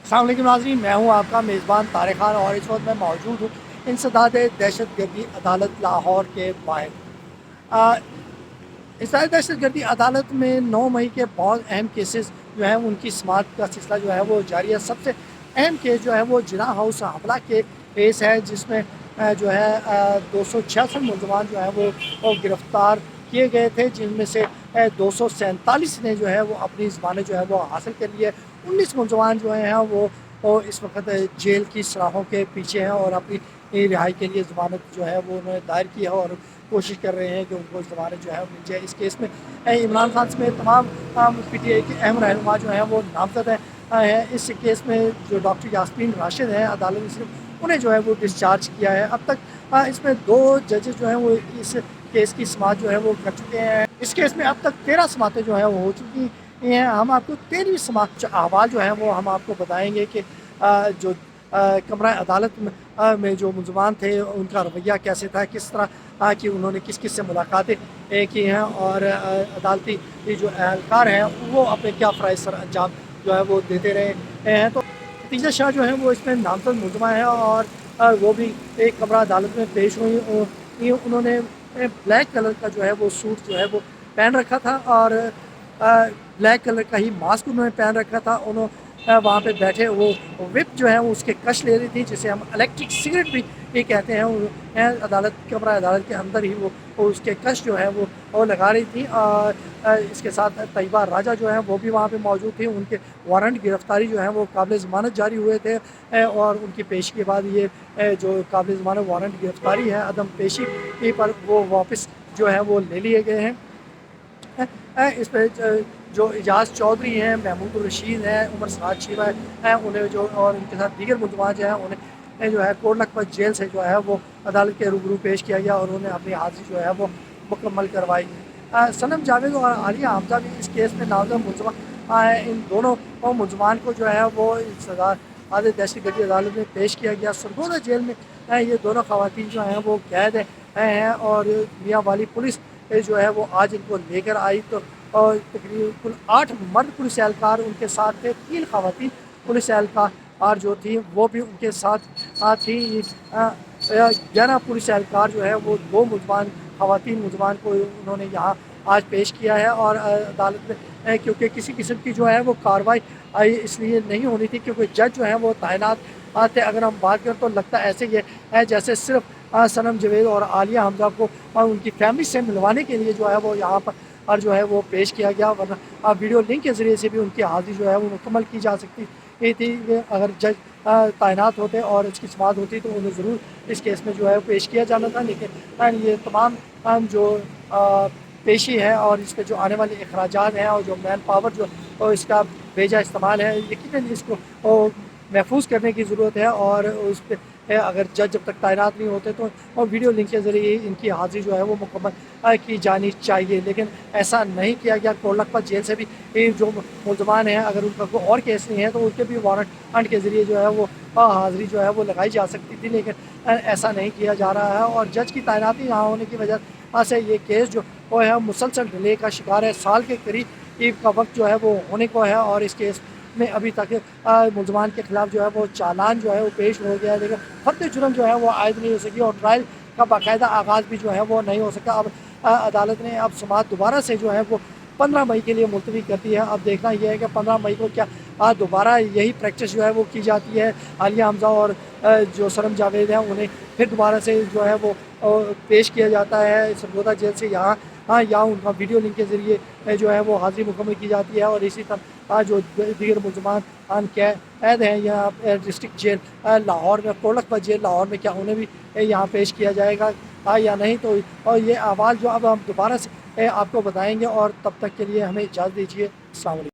السلام علیکم ناظرین، میں ہوں آپ کا میزبان طارق خان اور اس وقت میں موجود ہوں انسداد دہشت گردی عدالت لاہور کے باہر۔ انسداد دہشت گردی عدالت میں 9 مئی کے بہت اہم کیسز جو ہیں ان کی سماعت کا سلسلہ جو ہے وہ جاری ہے۔ سب سے اہم کیس جو ہے وہ جناح ہاؤس حملہ کے کیس ہے، جس میں جو ہے 266 ملزمان جو ہیں وہ گرفتار کیے گئے تھے، جن میں سے 247 نے جو ہے وہ اپنی ضمانت جو ہے وہ حاصل کر لی ہے۔ 19 ملزمان جو ہیں وہ اس وقت جیل کی سراحوں کے پیچھے ہیں اور اپنی رہائی کے لیے ضمانت جو ہے وہ انہوں نے دائر کی ہے اور کوشش کر رہے ہیں کہ ان کو ضمانت جو ہے مل جائے۔ اس کیس میں عمران خان سمیت تمام پی ٹی آئی کے اہم رہنما جو ہیں وہ نامزد ہیں۔ اس کیس میں جو ڈاکٹر یاسمین راشد ہیں، عدالت نے صرف انہیں جو ہے وہ ڈسچارج کیا ہے۔ اب تک اس میں 2 ججز جو ہیں وہ اس کیس کی سماعت جو ہے وہ کر چکے ہیں۔ اس کیس میں اب تک 13 سماعتیں جو ہیں وہ ہو چکی ہیں۔ ہم آپ کو 13ویں سماعت احوال جو ہیں وہ ہم آپ کو بتائیں گے کہ جو کمرہ عدالت میں جو ملزمان تھے ان کا رویہ کیسے تھا، کس طرح کہ انہوں نے کس کس سے ملاقاتیں کی ہیں اور عدالتی جو اہلکار ہیں وہ اپنے کیا فرائض سر انجام جو ہے وہ دیتے رہے ہیں۔ تو ختیجہ شاہ جو ہیں وہ اس میں نامزد ملزمہ ہیں اور وہ بھی ایک کمرہ عدالت میں پیش ہوئی۔ انہوں نے بلیک کلر کا جو ہے وہ سوٹ جو ہے وہ پہن رکھا تھا اور بلیک کلر کا ہی ماسک انہوں نے پہن رکھا تھا۔ انہوں وہاں پہ بیٹھے وہ وپ جو ہے وہ اس کے کش لے رہی تھی، جسے ہم الیکٹرک سگریٹ بھی یہ کہتے ہیں۔ عدالت کمرہ عدالت کے اندر ہی وہ اس کے کش جو ہے وہ لگا رہی تھی۔ اس کے ساتھ طیبہ راجہ جو ہیں وہ بھی وہاں پہ موجود تھے۔ ان کے وارنٹ گرفتاری جو ہیں وہ قابل ضمانت جاری ہوئے تھے اور ان کی پیشی کے بعد یہ جو قابل ضمانت وارنٹ گرفتاری ہے عدم پیشی پر وہ واپس جو ہے وہ لے لیے گئے ہیں۔ اس پہ جو اعجاز چودھری ہیں، محمود الرشید ہیں، عمر سراج شیرہ ہیں، انہیں جو اور ان کے ساتھ دیگر ملزمان جو ہیں انہیں جو ہے کوٹ لکھپت جیل سے جو ہے وہ عدالت کے روبرو پیش کیا گیا اور انہوں نے اپنی حاضری جو ہے وہ مکمل کروائی۔ صنم جاوید اور عالیہ حمزہ بھی اس کیس میں نامزد ملزمان ہیں۔ ان دونوں ملزمان کو جو ہے وہ انسداد دہشت گردی عدالت میں پیش کیا گیا۔ سرگودا جیل میں یہ دونوں خواتین جو ہیں وہ قید ہیں اور میاں والی پولیس جو ہے وہ آج ان کو لے کر آئی تو اور تقریباً کل 8 مرد پولیس اہلکار ان کے ساتھ تھے، 3 خواتین پولیس اہلکار جو تھیں وہ بھی ان کے ساتھ تھیں۔ 11 پولیس اہلکار جو ہے وہ 2 خواتین ملزمان کو انہوں نے یہاں آج پیش کیا ہے اور عدالت میں کیونکہ کسی قسم کی جو ہے وہ کارروائی اس لیے نہیں ہونی تھی کیونکہ جج جو ہیں وہ تعینات تھے۔ اگر ہم بات کریں تو لگتا ایسے یہ ہے جیسے صرف صنم جاوید اور عالیہ حمزہ کو ان کی فیملی سے ملوانے کے لیے جو ہے وہ یہاں پر اور جو ہے وہ پیش کیا گیا، ورنہ ویڈیو لنک کے ذریعے سے بھی ان کی حاضری جو ہے وہ مکمل کی جا سکتی تھی۔ اگر جج تعینات ہوتے اور اس کی سماعت ہوتی تو انہیں ضرور اس کیس میں جو ہے پیش کیا جانا تھا، لیکن یہ تمام جو پیشی ہے اور اس پہ جو آنے والے اخراجات ہیں اور جو مین پاور جو اس کا بیجا استعمال ہے، یقیناً اس کو محفوظ کرنے کی ضرورت ہے اور اس پہ اگر جج جب تک تعینات نہیں ہوتے تو ویڈیو لنک کے ذریعے ان کی حاضری جو ہے وہ مکمل کی جانی چاہیے، لیکن ایسا نہیں کیا گیا۔ کوٹ لکھپت جیل سے بھی جو ملزمان ہیں اگر ان کا کوئی اور کیس نہیں ہے تو ان کے بھی وارنٹ کے ذریعے جو ہے وہ حاضری جو ہے وہ لگائی جا سکتی تھی، لیکن ایسا نہیں کیا جا رہا ہے اور جج کی تعیناتی نہ ہونے کی وجہ سے یہ کیس جو وہ ہے مسلسل ڈیلے کا شکار ہے۔ سال کے قریب کا وقت جو ہے وہ ہونے کو ہے اور اس کیس میں ابھی تک ملزمان کے خلاف جو ہے وہ چالان جو ہے وہ پیش ہو گیا ہے، لیکن فرد جرم جو ہے وہ عائد نہیں ہو سکی اور ٹرائل کا باقاعدہ آغاز بھی جو ہے وہ نہیں ہو سکا۔ اب عدالت نے اب سماعت دوبارہ سے جو ہے وہ 15 مئی کے لیے ملتوی کر دی ہے۔ اب دیکھنا یہ ہے کہ 15 مئی کو کیا دوبارہ یہی پریکٹس جو ہے وہ کی جاتی ہے، عالیہ حمزہ اور جو صنم جاوید ہیں انہیں پھر دوبارہ سے جو ہے وہ پیش کیا جاتا ہے سرگودا جیل سے یہاں ان کا ویڈیو لنک کے ذریعے جو ہے وہ حاضری مکمل کی جاتی ہے اور اسی طرح جو دیگر ملزمان قید ہیں یا ڈسٹرکٹ جیل لاہور میں، کوٹ لکھپت جیل لاہور میں، کیا انہیں بھی یہاں پیش کیا جائے گا یا نہیں، تو اور یہ احوال جو اب ہم دوبارہ سے آپ کو بتائیں گے اور تب تک کے لیے ہمیں اجازت دیجیے۔ السلام علیکم۔